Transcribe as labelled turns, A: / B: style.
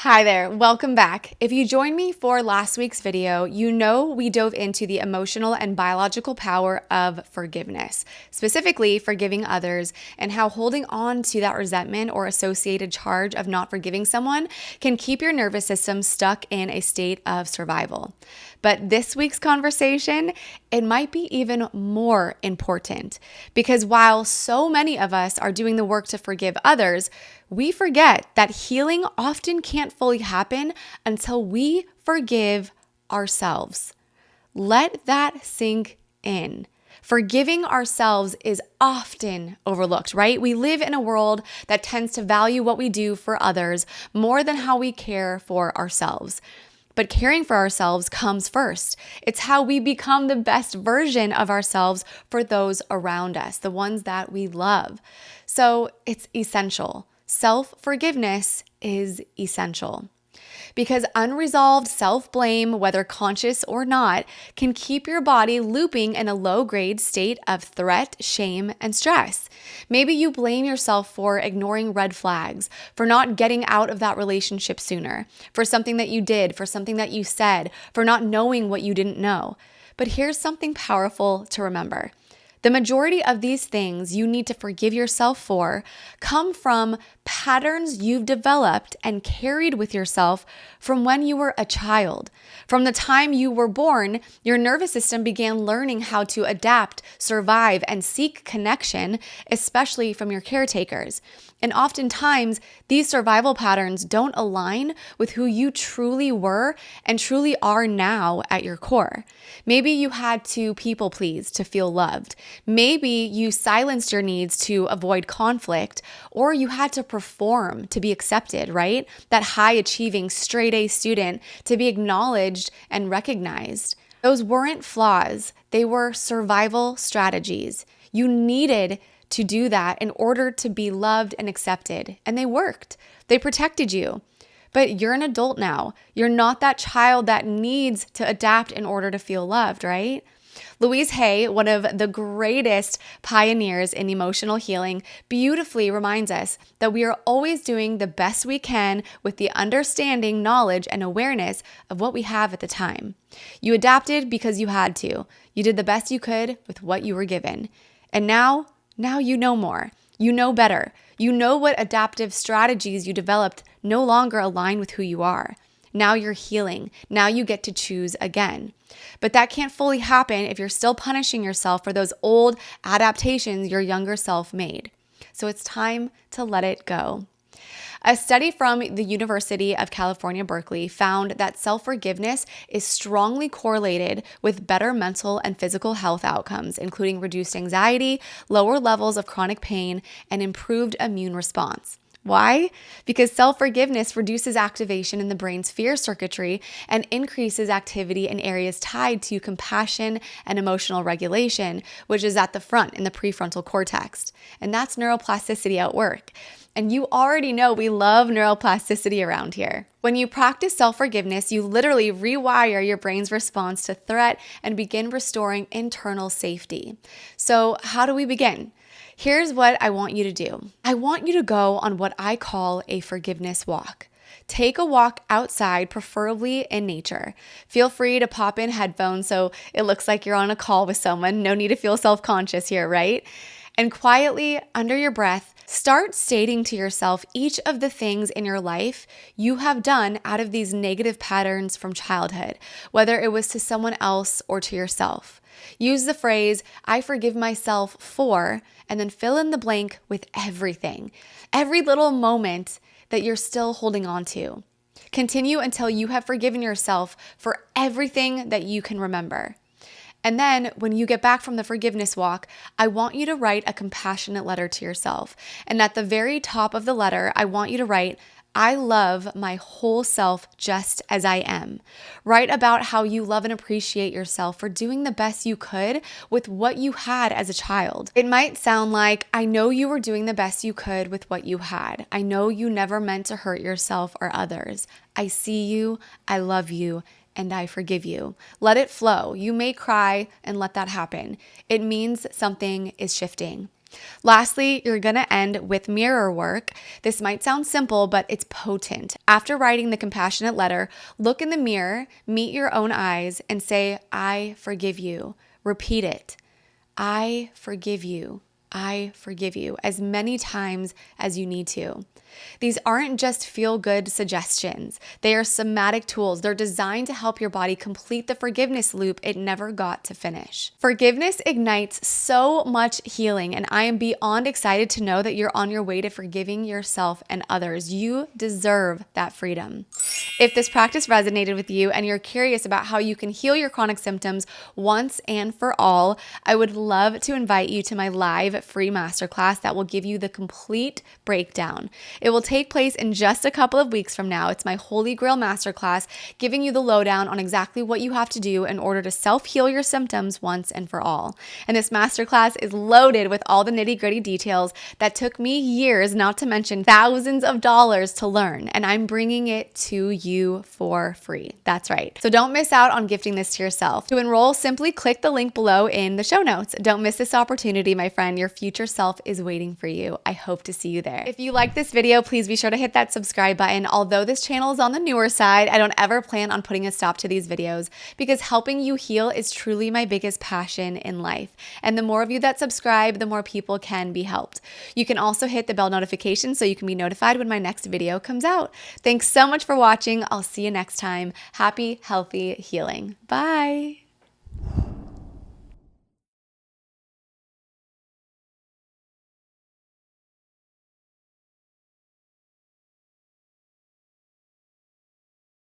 A: Hi there, welcome back. If you joined me for last week's video, you know we dove into the emotional and biological power of forgiveness, specifically forgiving others, and how holding on to that resentment or associated charge of not forgiving someone can keep your nervous system stuck in a state of survival. But this week's conversation, it might be even more important because while so many of us are doing the work to forgive others, we forget that healing often can't fully happen until we forgive ourselves. Let that sink in. Forgiving ourselves is often overlooked, right? We live in a world that tends to value what we do for others more than how we care for ourselves. But caring for ourselves comes first. It's how we become the best version of ourselves for those around us, the ones that we love. So it's essential. Self-forgiveness is essential. Because unresolved self-blame, whether conscious or not, can keep your body looping in a low-grade state of threat, shame, and stress. Maybe you blame yourself for ignoring red flags, for not getting out of that relationship sooner, for something that you did, for something that you said, for not knowing what you didn't know. But here's something powerful to remember. The majority of these things you need to forgive yourself for come from patterns you've developed and carried with yourself from when you were a child. From the time you were born, your nervous system began learning how to adapt, survive, and seek connection, especially from your caretakers. And oftentimes, these survival patterns don't align with who you truly were and truly are now at your core. Maybe you had to people please to feel loved. Maybe you silenced your needs to avoid conflict, or you had to perform to be accepted, right? That high achieving straight A student to be acknowledged and recognized. Those weren't flaws. They were survival strategies. You needed to do that in order to be loved and accepted. And they worked. They protected you. But you're an adult now. You're not that child that needs to adapt in order to feel loved, right? Louise Hay, one of the greatest pioneers in emotional healing, beautifully reminds us that we are always doing the best we can with the understanding, knowledge, and awareness of what we have at the time. You adapted because you had to. You did the best you could with what you were given. And now you know more. You know better. You know what adaptive strategies you developed no longer align with who you are. Now you're healing. Now you get to choose again. But that can't fully happen if you're still punishing yourself for those old adaptations your younger self made. So it's time to let it go. A study from the University of California, Berkeley found that self-forgiveness is strongly correlated with better mental and physical health outcomes, including reduced anxiety, lower levels of chronic pain, and improved immune response. Why? Because self-forgiveness reduces activation in the brain's fear circuitry and increases activity in areas tied to compassion and emotional regulation, which is at the front in the prefrontal cortex. And that's neuroplasticity at work. And you already know we love neuroplasticity around here. When you practice self-forgiveness, you literally rewire your brain's response to threat and begin restoring internal safety. So how do we begin? Here's what I want you to do. I want you to go on what I call a forgiveness walk. Take a walk outside, preferably in nature. Feel free to pop in headphones so it looks like you're on a call with someone. No need to feel self-conscious here, right? And quietly, under your breath, start stating to yourself each of the things in your life you have done out of these negative patterns from childhood, whether it was to someone else or to yourself. Use the phrase, I forgive myself for, and then fill in the blank with everything. Every little moment that you're still holding on to. Continue until you have forgiven yourself for everything that you can remember. And then when you get back from the forgiveness walk, I want you to write a compassionate letter to yourself. And at the very top of the letter, I want you to write, I love my whole self just as I am. Write about how you love and appreciate yourself for doing the best you could with what you had as a child. It might sound like, I know you were doing the best you could with what you had. I know you never meant to hurt yourself or others. I see you, I love you, and I forgive you. Let it flow. You may cry and let that happen. It means something is shifting. Lastly, you're going to end with mirror work. This might sound simple, but it's potent. After writing the compassionate letter, look in the mirror, meet your own eyes, and say, I forgive you. Repeat it. I forgive you. I forgive you as many times as you need to. These aren't just feel-good suggestions. They are somatic tools. They're designed to help your body complete the forgiveness loop it never got to finish. Forgiveness ignites so much healing, and I am beyond excited to know that you're on your way to forgiving yourself and others. You deserve that freedom. If this practice resonated with you and you're curious about how you can heal your chronic symptoms once and for all, I would love to invite you to my live free masterclass that will give you the complete breakdown. It will take place in just a couple of weeks from now. It's my Holy Grail masterclass, giving you the lowdown on exactly what you have to do in order to self-heal your symptoms once and for all. And this masterclass is loaded with all the nitty-gritty details that took me years, not to mention thousands of dollars to learn, and I'm bringing it to you for free. That's right. So don't miss out on gifting this to yourself. To enroll, simply click the link below in the show notes. Don't miss this opportunity, my friend. Your future self is waiting for you. I hope to see you there. If you like this video, please be sure to hit that subscribe button. Although this channel is on the newer side, I don't ever plan on putting a stop to these videos because helping you heal is truly my biggest passion in life. And the more of you that subscribe, the more people can be helped. You can also hit the bell notification so you can be notified when my next video comes out. Thanks so much for watching. I'll see you next time. Happy, healthy healing. Bye.